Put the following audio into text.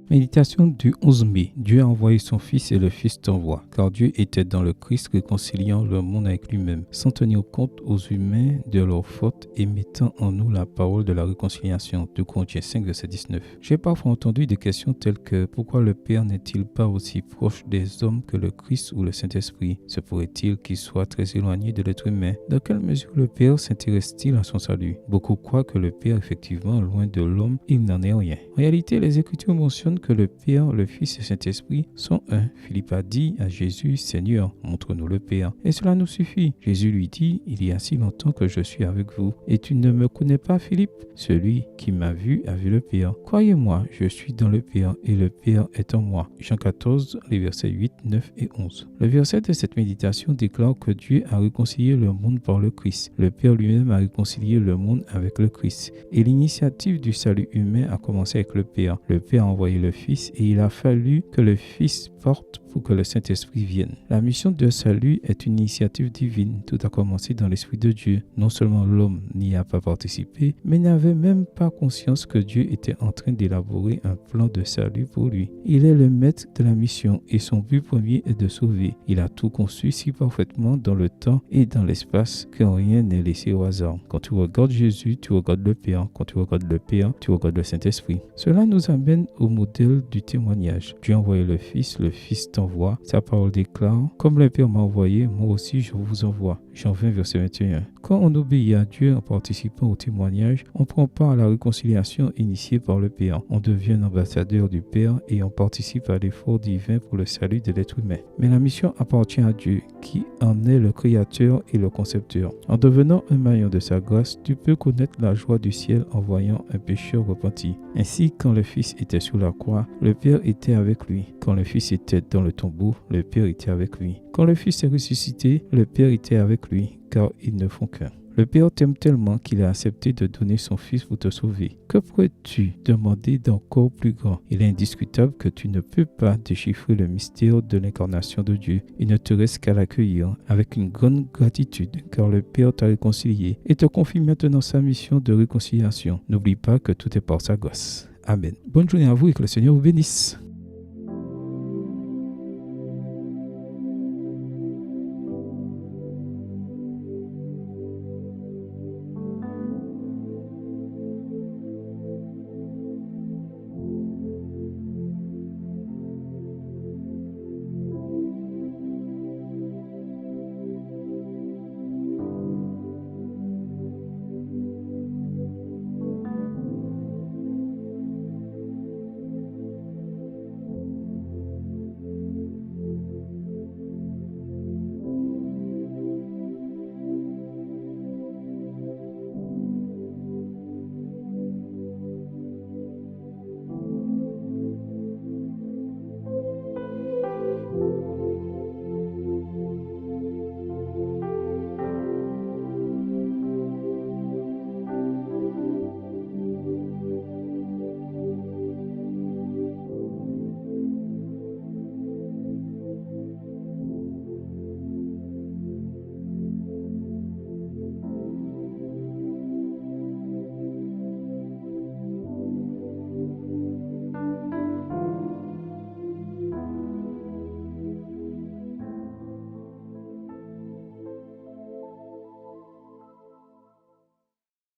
Méditation du 11 mai. Dieu a envoyé son Fils et le Fils t'envoie, car Dieu était dans le Christ réconciliant le monde avec lui-même, sans tenir compte aux humains de leurs fautes et mettant en nous la parole de la réconciliation. 2 Corinthiens 5, verset 19. J'ai parfois entendu des questions telles que pourquoi le Père n'est-il pas aussi proche des hommes que le Christ ou le Saint-Esprit? Se pourrait-il qu'il soit très éloigné de l'être humain? Dans quelle mesure le Père s'intéresse-t-il à son salut? Beaucoup croient que le Père est effectivement loin de l'homme, il n'en est rien. En réalité, les Écritures mentionnent que le Père, le Fils et le Saint-Esprit sont un. Philippe a dit à Jésus, Seigneur, montre-nous le Père. Et cela nous suffit. Jésus lui dit, il y a si longtemps que je suis avec vous. Et tu ne me connais pas, Philippe? Celui qui m'a vu a vu le Père. Croyez-moi, je suis dans le Père et le Père est en moi. Jean 14, les versets 8, 9 et 11. Le verset de cette méditation déclare que Dieu a réconcilié le monde par le Christ. Le Père lui-même a réconcilié le monde avec le Christ. Et l'initiative du salut humain a commencé avec le Père. Le Père a envoyé le Fils et il a fallu que le Fils porte pour que le Saint-Esprit vienne. La mission de salut est une initiative divine. Tout a commencé dans l'Esprit de Dieu. Non seulement l'homme n'y a pas participé, mais n'avait même pas conscience que Dieu était en train d'élaborer un plan de salut pour lui. Il est le maître de la mission et son but premier est de sauver. Il a tout conçu si parfaitement dans le temps et dans l'espace que rien n'est laissé au hasard. Quand tu regardes Jésus, tu regardes le Père. Quand tu regardes le Père, tu regardes le Saint-Esprit. Cela nous amène au modèle du témoignage. Dieu a envoyé le Fils t'envoie. Sa parole déclare, comme le Père m'a envoyé, moi aussi je vous envoie. Jean 20, verset 21. Quand on obéit à Dieu en participant au témoignage, on prend part à la réconciliation initiée par le Père. On devient un ambassadeur du Père et on participe à l'effort divin pour le salut de l'être humain. Mais la mission appartient à Dieu, qui en est le créateur et le concepteur. En devenant un maillon de sa grâce, tu peux connaître la joie du ciel en voyant un pécheur repenti. Ainsi, quand le Fils était sur la croix, le Père était avec lui. Quand le Fils était dans le tombeau, le Père était avec lui. Quand le Fils est ressuscité, le Père était avec lui, car ils ne font qu'un. Le Père t'aime tellement qu'il a accepté de donner son Fils pour te sauver. Que pourrais-tu demander d'encore plus grand? Il est indiscutable que tu ne peux pas déchiffrer le mystère de l'incarnation de Dieu. Il ne te reste qu'à l'accueillir avec une grande gratitude, car le Père t'a réconcilié et te confie maintenant sa mission de réconciliation. N'oublie pas que tout est par sa grâce. Amen. Bonne journée à vous et que le Seigneur vous bénisse.